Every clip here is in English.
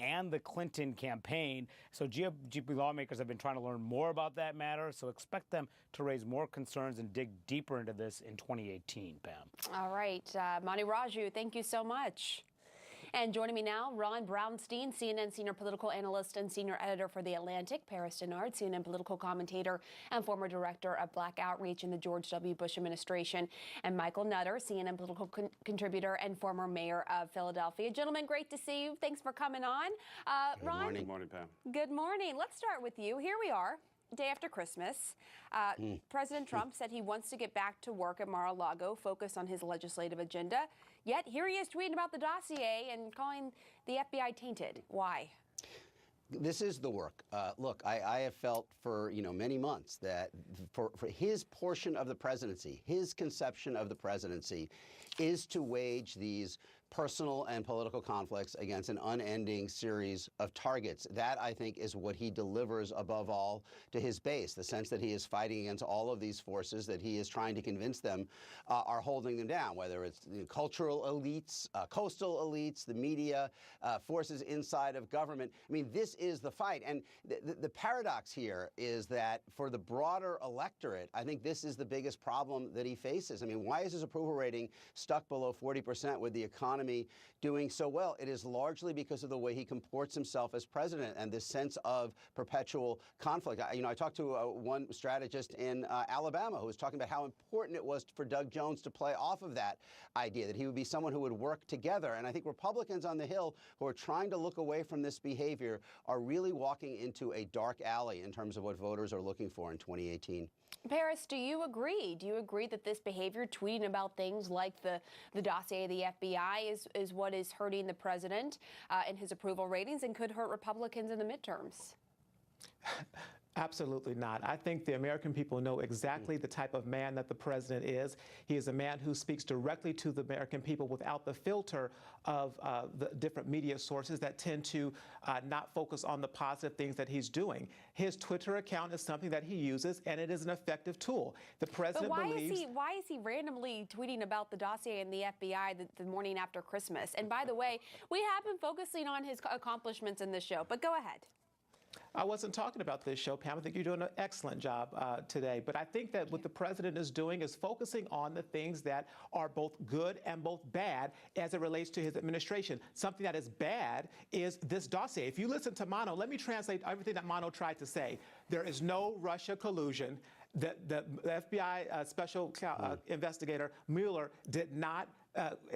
and the Clinton campaign. So GOP lawmakers have been trying to learn more about that matter. So expect them to raise more concerns and dig deeper into this in 2018, Pam. All right. Mani Raju, thank you so much. And joining me now, Ron Brownstein, CNN senior political analyst and senior editor for The Atlantic, Paris Denard, CNN political commentator and former director of Black Outreach in the George W. Bush administration, and Michael Nutter, CNN political contributor and former mayor of Philadelphia. Gentlemen, great to see you. Thanks for coming on. Ron, Good morning, Pam. Good morning. Let's start with you. Here we are, day after Christmas. President Trump said he wants to get back to work at Mar-a-Lago, focus on his legislative agenda. Yet here he is tweeting about the dossier and calling the FBI tainted. Why? This is the work. Look, I have felt for many months that for his portion of the presidency, his conception of the presidency is to wage these personal and political conflicts against an unending series of targets. That, I think, is what he delivers above all to his base, the sense that he is fighting against all of these forces, that he is trying to convince them are holding them down, whether it's cultural elites, coastal elites, the media, forces inside of government. I mean, this is the fight. And the paradox here is that for the broader electorate, I think this is the biggest problem that he faces. I mean, why is his approval rating stuck below 40% with the economy doing so well? It is largely because of the way he comports himself as president and this sense of perpetual conflict. I talked to one strategist in Alabama who was talking about how important it was for Doug Jones to play off of that idea, that he would be someone who would work together. And I think Republicans on the Hill who are trying to look away from this behavior are really walking into a dark alley in terms of what voters are looking for in 2018. Paris, do you agree? Do you agree that this behavior, tweeting about things like the dossier of the FBI, is what is hurting the president and his approval ratings and could hurt Republicans in the midterms? Absolutely not. I think the American people know exactly the type of man that the president is. He is a man who speaks directly to the American people without the filter of the different media sources that tend to not focus on the positive things that he's doing. His Twitter account is something that he uses, and it is an effective tool. The president believes... But why is he randomly tweeting about the dossier and the FBI the morning after Christmas? And by the way, we have been focusing on his accomplishments in this show, but go ahead. I wasn't talking about this show, Pam. I think you're doing an excellent job today. But I think that what the president is doing is focusing on the things that are both good and both bad as it relates to his administration. Something that is bad is this dossier. If you listen to Mano, let me translate everything that Mano tried to say. There is no Russia collusion. The FBI special investigator Mueller did not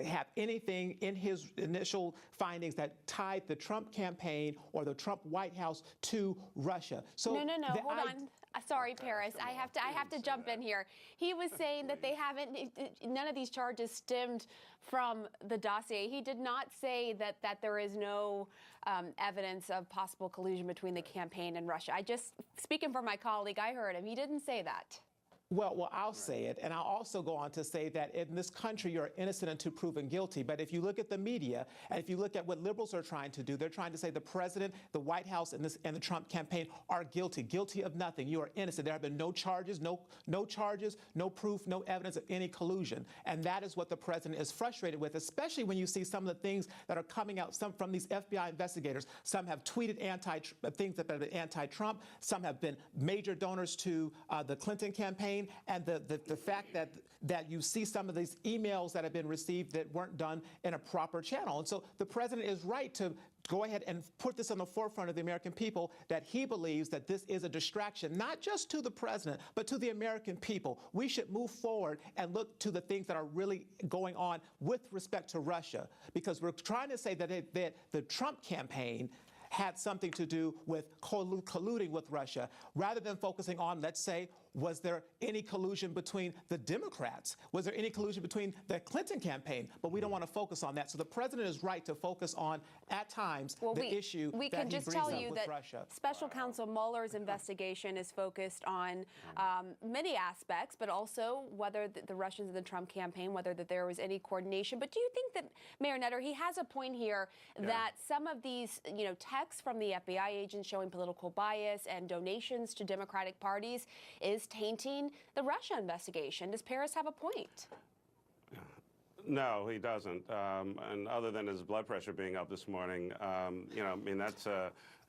have anything in his initial findings that tied the Trump campaign or the Trump White House to Russia. So no, hold on. Sorry, Paris. I have to jump in here. He was saying that they haven't. None of these charges stemmed from the dossier. He did not say that there is no evidence of possible collusion between the campaign and Russia. Speaking for my colleague, I heard him. He didn't say that. Well, I'll say it, and I'll also go on to say that in this country, you're innocent until proven guilty. But if you look at the media, and if you look at what liberals are trying to do, they're trying to say the president, the White House, and the Trump campaign are guilty of nothing. You are innocent. There have been no charges, no charges, no proof, no evidence of any collusion. And that is what the president is frustrated with, especially when you see some of the things that are coming out from these FBI investigators. Some have tweeted things that have been anti-Trump. Some have been major donors to the Clinton campaign. And the fact that you see some of these emails that have been received that weren't done in a proper channel. And so the president is right to go ahead and put this on the forefront of the American people, that he believes that this is a distraction, not just to the president, but to the American people. We should move forward and look to the things that are really going on with respect to Russia, because we're trying to say that the Trump campaign had something to do with colluding with Russia, rather than focusing on, let's say, was there any collusion between the Democrats? Was there any collusion between the Clinton campaign? But we don't want to focus on that. So the president is right to focus on, at times, the issue that he brings up with Russia. We can just tell you that Special Counsel Mueller's investigation is focused on many aspects, but also whether the Russians in the Trump campaign, whether there was any coordination. But do you think that, Mayor Nutter, he has a point here that some of these, texts from the FBI agents showing political bias and donations to Democratic parties is tainting the Russia investigation? Does Paris have a point? No, he doesn't. And other than his blood pressure being up this morning, you know, I mean, that's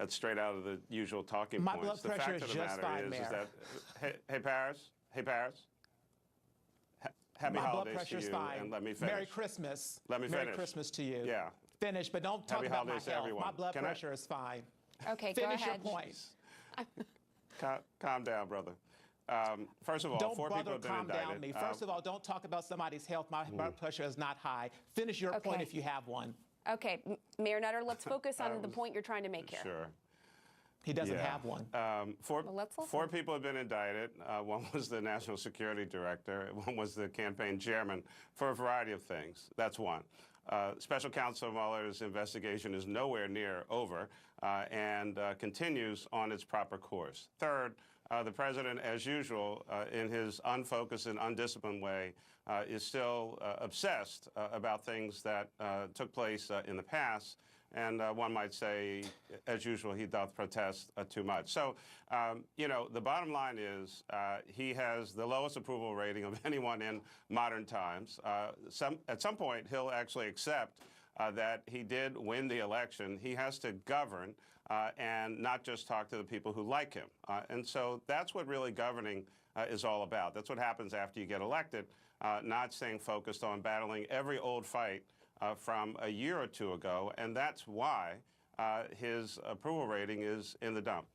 straight out of the usual talking My points. blood pressure is just fine, Mayor. Is that, hey, Paris, happy My blood holidays to pressure's you, fine. and let me finish. Merry Christmas. Let me Merry finish. Christmas to you. Yeah. Finish, but don't talk Happy about my holidays to health. everyone. My blood Can I- pressure is fine. Okay, go Finish ahead. your point. Calm down, brother. First of all, Don't 4 people bother have been calm indicted. down me. First of all, don't talk about somebody's health. My blood pressure is not high. Finish your point Okay. if you have one. Okay, Mayor Nutter, let's focus on the point you're trying to make here. Sure. He doesn't Yeah. have one. let's listen. 4 people have been indicted. One was the National Security Director. One was the campaign chairman for a variety of things. That's one. Special Counsel Mueller's investigation is nowhere near over and continues on its proper course. Third, the president, as usual, in his unfocused and undisciplined way, is still obsessed about things that took place in the past. And one might say, as usual, he doth protest too much. So, you know, the bottom line is he has the lowest approval rating of anyone in modern times. At some point, he'll actually accept that he did win the election. He has to govern and not just talk to the people who like him. And so that's what really governing is all about. That's what happens after you get elected, not staying focused on battling every old fight from a year or 2 ago, and that's why his approval rating is in the dump.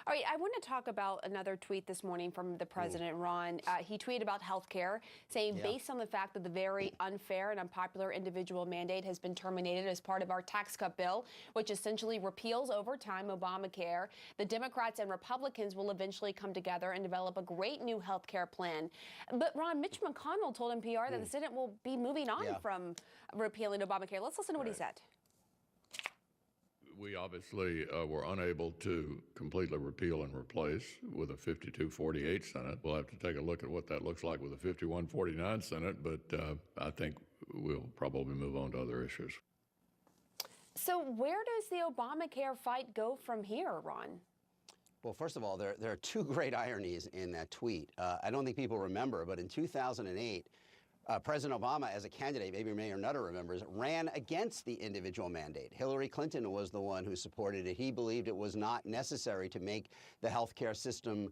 All right, I want to talk about another tweet this morning from the president, Ron. He tweeted about health care, saying based on the fact that the very unfair and unpopular individual mandate has been terminated as part of our tax cut bill, which essentially repeals over time Obamacare, the Democrats and Republicans will eventually come together and develop a great new health care plan. But Ron, Mitch McConnell told NPR that the Senate will be moving on from repealing Obamacare. Let's listen to what he said. We obviously were unable to completely repeal and replace with a 52-48 Senate. We'll have to take a look at what that looks like with a 51-49 Senate, but I think we'll probably move on to other issues. So where does the Obamacare fight go from here, Ron? Well, first of all, there are 2 great ironies in that tweet. I don't think people remember, but in 2008, President Obama, as a candidate, maybe Mayor Nutter remembers, ran against the individual mandate. Hillary Clinton was the one who supported it. He believed it was not necessary to make the health care system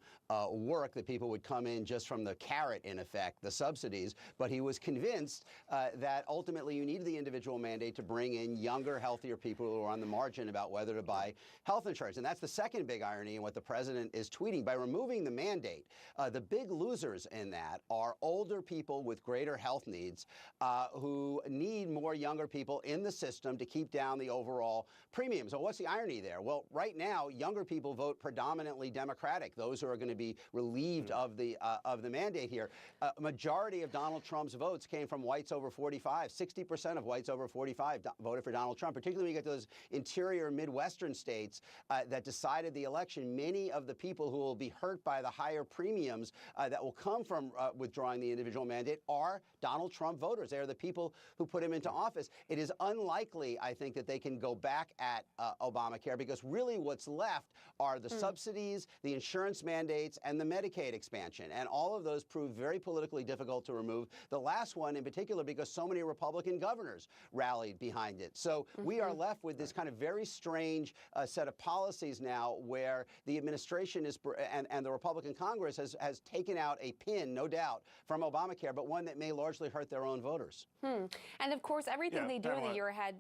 work, that people would come in just from the carrot, in effect, the subsidies. But he was convinced that ultimately you needed the individual mandate to bring in younger, healthier people who are on the margin about whether to buy health insurance. And that's the second big irony in what the president is tweeting. By removing the mandate, the big losers in that are older people with greater health needs who need more younger people in the system to keep down the overall premium. So what's the irony there? Well, right now, younger people vote predominantly Democratic, those who are going to be relieved of the mandate here. A majority of Donald Trump's votes came from whites over 45. 60% of whites over 45 voted for Donald Trump, particularly when you get those interior Midwestern states that decided the election. Many of the people who will be hurt by the higher premiums that will come from withdrawing the individual mandate are Donald Trump voters. They are the people who put him into office. It is unlikely, I think, that they can go back at Obamacare, because really what's left are the subsidies, the insurance mandates, and the Medicaid expansion. And all of those proved very politically difficult to remove. The last one in particular because so many Republican governors rallied behind it. So we are left with this kind of very strange set of policies now where the administration is and the Republican Congress has taken out a pin, no doubt, from Obamacare, but one that may largely hurt their own voters. And of course, everything they do in the year ahead.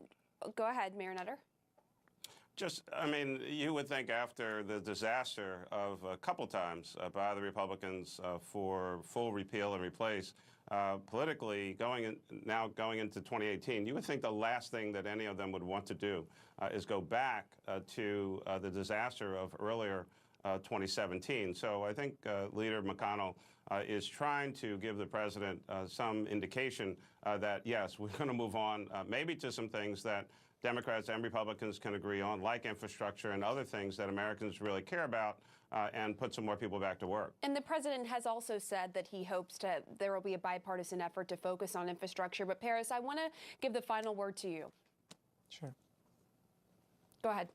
Go ahead, Mayor Nutter. Just, I mean, you would think after the disaster of a couple times by the Republicans for full repeal and replace, politically going into 2018, you would think the last thing that any of them would want to do is go back to the disaster of earlier 2017. So I think Leader McConnell is trying to give the president some indication that, yes, we're going to move on maybe to some things that Democrats and Republicans can agree on, like infrastructure and other things that Americans really care about, and put some more people back to work. And the president has also said that he hopes there will be a bipartisan effort to focus on infrastructure. But Paris, I want to give the final word to you. Sure. Go ahead.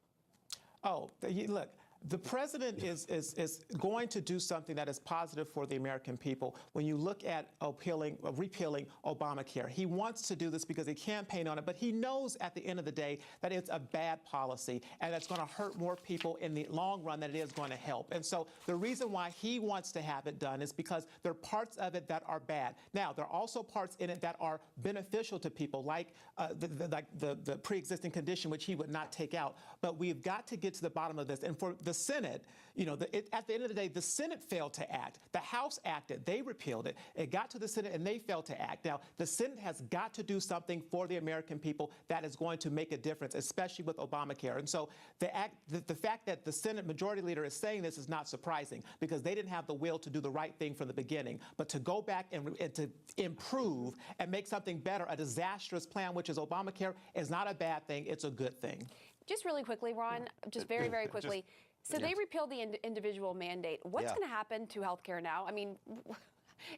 Oh, look. The president is going to do something that is positive for the American people. When you look at repealing Obamacare, he wants to do this because he campaigned on it, but he knows at the end of the day that it's a bad policy and it's going to hurt more people in the long run than it is going to help. And so the reason why he wants to have it done is because there are parts of it that are bad. Now, there are also parts in it that are beneficial to people, like the pre-existing condition, which he would not take out. But we've got to get to the bottom of this. And for the Senate, you know, at the end of the day, the Senate failed to act. The House acted. They repealed it. It got to the Senate, and they failed to act. Now, the Senate has got to do something for the American people that is going to make a difference, especially with Obamacare. And so the fact that the Senate Majority Leader is saying this is not surprising, because they didn't have the will to do the right thing from the beginning. But to go back and to improve and make something better, a disastrous plan, which is Obamacare, is not a bad thing. It's a good thing. Just really quickly, Ron, just very, very quickly. So they repealed the individual mandate. What's going to happen to health care now? I mean,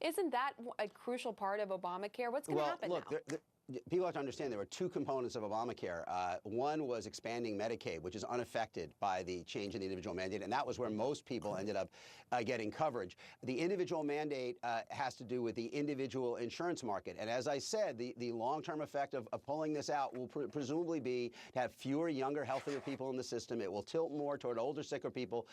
isn't that a crucial part of Obamacare? What's going to happen now? People have to understand there were two components of Obamacare. One was expanding Medicaid, which is unaffected by the change in the individual mandate, and that was where most people ended up getting coverage. The individual mandate has to do with the individual insurance market. And as I said, the long-term effect of pulling this out will presumably be to have fewer, younger, healthier people in the system. It will tilt more toward older, sicker people.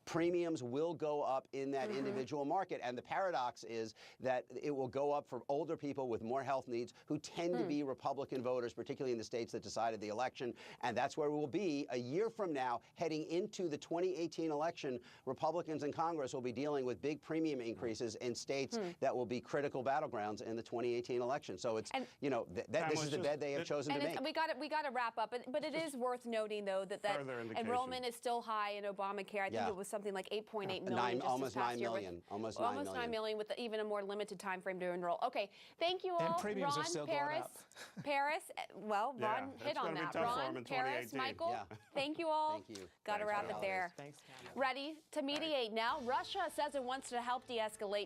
Premiums will go up in that individual market. And the paradox is that it will go up for older people with more health needs who tend to be Republican voters, particularly in the states that decided the election. And that's where we will be a year from now, heading into the 2018 election. Republicans in Congress will be dealing with big premium increases in states that will be critical battlegrounds in the 2018 election. So it's, you know, this is the bed they have chosen to make. We got to wrap up. But it is worth noting, though, that enrollment is still high in Obamacare. I think it was something like 8.8 million almost 9 million. Almost 9 million with even a more limited time frame to enroll. Okay, thank you all. And premiums Ron, are still Paris, going up. Paris, well, Ron hit on that. Ron, Paris, Michael, thank you all. Thank you. Got to wrap it there. Thanks, Cameron. Ready to mediate now. Russia says it wants to help de-escalate